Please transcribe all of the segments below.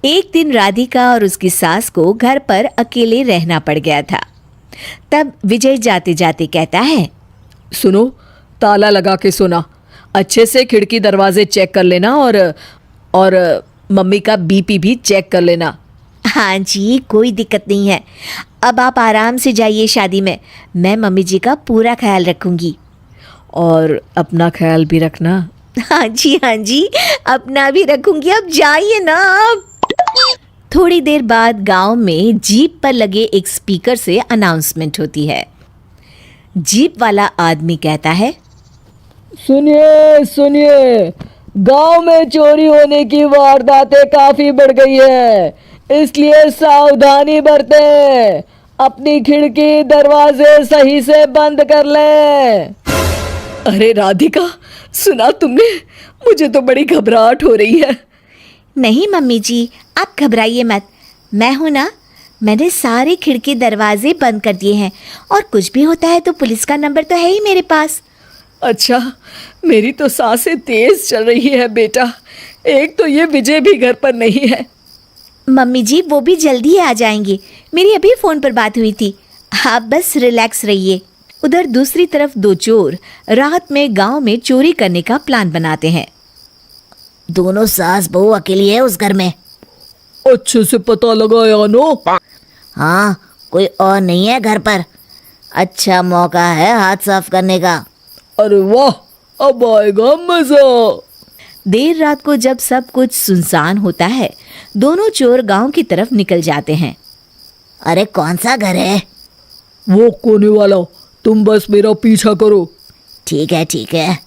एक दिन राधिका और उसकी सास को घर पर अकेले रहना पड़ गया था। तब विजय जाते जाते कहता है, सुनो, ताला लगा के सोना, अच्छे से खिड़की दरवाजे चेक कर लेना और मम्मी का बीपी भी चेक कर लेना। हाँ जी, कोई दिक्कत नहीं है। अब आप आराम से जाइए शादी में, मैं मम्मी जी का पूरा ख्याल रखूंगी। और अपना ख्याल भी रखना। हाँ जी, अपना भी रखूंगी। अब जाइए ना आप। थोड़ी देर बाद गांव में जीप पर लगे एक स्पीकर से अनाउंसमेंट होती है। जीप वाला आदमी कहता है, सुनिए सुनिए, गांव में चोरी होने की वारदातें काफी बढ़ गई है, इसलिए सावधानी बरतें। अपनी खिड़की दरवाजे सही से बंद कर लें। अरे राधिका, सुना तुमने? मुझे तो बड़ी घबराहट हो रही है। नहीं मम्मी जी, आप घबराइए मत, मैं हूं ना। मैंने सारे खिड़की दरवाजे बंद कर दिए हैं और कुछ भी होता है तो पुलिस का नंबर तो है ही मेरे पास। अच्छा, मेरी तो सांसें तेज चल रही है बेटा। एक तो ये विजय भी घर पर नहीं है। मम्मी जी वो भी जल्दी आ जाएंगे, मेरी अभी फ़ोन पर बात हुई थी। आप बस रिलैक्स रहिए। उधर दूसरी तरफ दो चोर रात में गांव में चोरी करने का प्लान बनाते हैं। दोनों सास बहू अकेली है उस घर में। अच्छे से पता लगाया नो? हाँ, कोई और नहीं है घर पर। अच्छा मौका है हाथ साफ करने का। अरे वाह, अब आएगा मजा। देर रात को जब सब कुछ सुनसान होता है, दोनों चोर गांव की तरफ निकल जाते हैं। अरे कौन सा घर है? वो कोने वाला, तुम बस मेरा पीछा करो। ठीक है।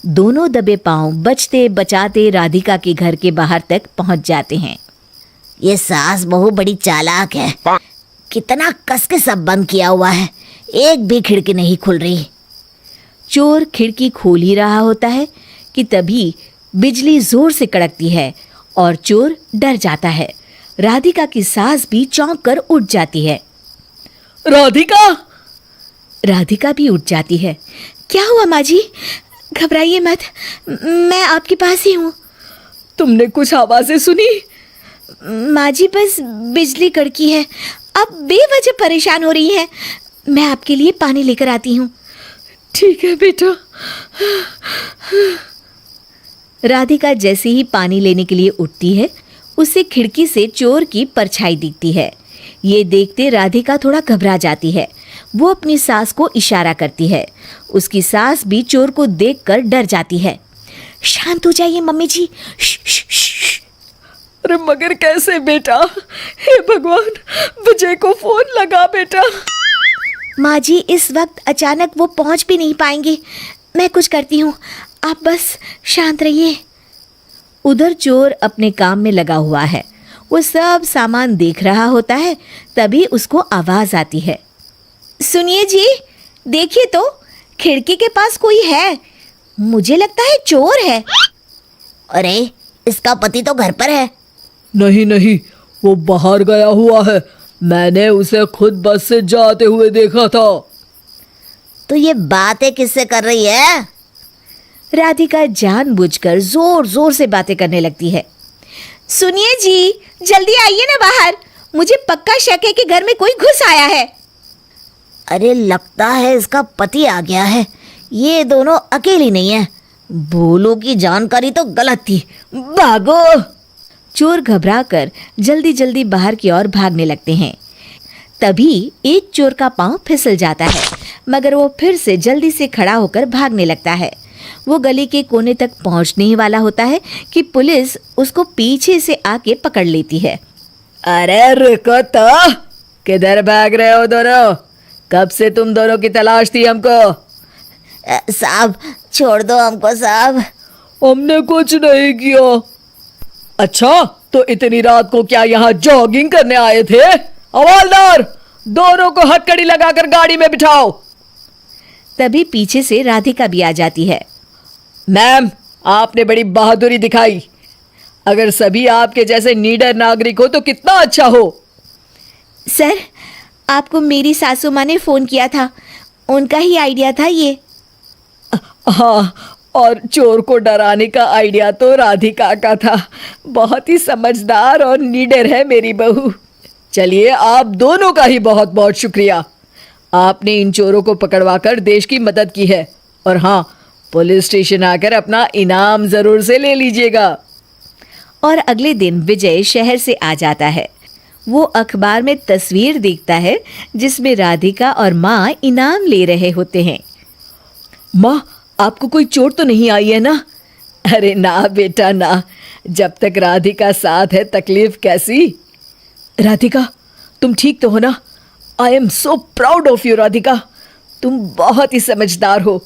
दोनों दबे पांव बचते बचाते राधिका के घर के बाहर तक पहुंच जाते हैं। ये सास बहू बड़ी चालाक है, कितना कस के सब बंद किया हुआ है, एक भी खिड़की नहीं खुल रही। चोर खिड़की खोल ही रहा होता है कि तभी बिजली जोर से कड़कती है और चोर डर जाता है। राधिका की सास भी चौंक कर उठ जाती है। राधिका भी उठ जाती है। क्या हुआ माँ जी? घबराइए मत, मैं आपके पास ही हूँ। तुमने कुछ आवाजें सुनी? माँ जी बस बिजली कड़की है, आप बेवजह परेशान हो रही हैं। मैं आपके लिए पानी लेकर आती हूँ। ठीक है बेटा। राधिका जैसे ही पानी लेने के लिए उठती है, उसे खिड़की से चोर की परछाई दिखती है। ये देखते राधिका थोड़ा घबरा जाती है। वो अपनी सास को इशारा करती है। उसकी सास भी चोर को देखकर डर जाती है। शांत हो जाइए मम्मी जी। श्श। अरे मगर कैसे बेटा? हे भगवान, विजय को फोन लगा बेटा। माँ जी इस वक्त अचानक वो पहुंच भी नहीं पाएंगे, मैं कुछ करती हूँ, आप बस शांत रहिए। उधर चोर अपने काम में लगा हुआ है, वो सब सामान देख रहा होता है। तभी उसको आवाज आती है, सुनिए जी, देखिए तो खिड़की के पास कोई है, मुझे लगता है चोर है। अरे इसका पति तो घर पर है। नहीं, वो बाहर गया हुआ है, मैंने उसे खुद बस से जाते हुए देखा था। तो ये बातें किससे कर रही है? राधिका जानबूझकर जोर जोर से बातें करने लगती है। सुनिए जी, जल्दी आइए ना बाहर, मुझे पक्का शक है कि घर में कोई घुस आया है। अरे लगता है इसका पति आ गया है, ये दोनों अकेली नहीं है। भोलू की जानकारी तो गलत थी, भागो। चोर घबराकर जल्दी जल्दी बाहर की ओर भागने लगते हैं। तभी एक चोर का पांव फिसल जाता है, मगर वो फिर से जल्दी से खड़ा होकर भागने लगता है। वो गली के कोने तक पहुंचने ही वाला होता है कि पुलिस उसको पीछे से आके पकड़ लेती है। अरे रुको तो, किधर भाग रहे हो दोनों? कब से तुम दोनों की तलाश थी हमको? साहब छोड़ दो हमको साहब। हमने कुछ नहीं किया। अच्छा, तो इतनी रात को क्या यहाँ जॉगिंग करने आए थे? हवलदार, दोनों को हथकड़ी लगाकर गाड़ी में बिठाओ। तभी पीछे से राधिका भी आ जाती है। मैम, आपने बड़ी बहादुरी दिखाई। अगर सभी आपके जैसे नीडर नागरिक हो तो कितना अच्छा हो। सर, आपको मेरी सासू माँ ने फोन किया था, उनका ही आइडिया था ये। हाँ, और चोर को डराने का आइडिया तो राधिका का था। बहुत ही समझदार और नीडर है मेरी बहू। चलिए, आप दोनों का ही बहुत बहुत शुक्रिया। आपने इन चोरों को पकड़वाकर देश की मदद की है। और हाँ, पुलिस स्टेशन आकर अपना इनाम जरूर से ले लीजिएगा। और अगले दिन विजय शहर से आ जाता है। वो अखबार में तस्वीर देखता है जिसमें राधिका और माँ इनाम ले रहे होते हैं। माँ, आपको कोई चोट तो नहीं आई है ना? अरे ना बेटा ना, जब तक राधिका साथ है तकलीफ कैसी। राधिका, तुम ठीक तो हो ना? I am so proud of you Radhika, तुम बहुत ही समझदार हो।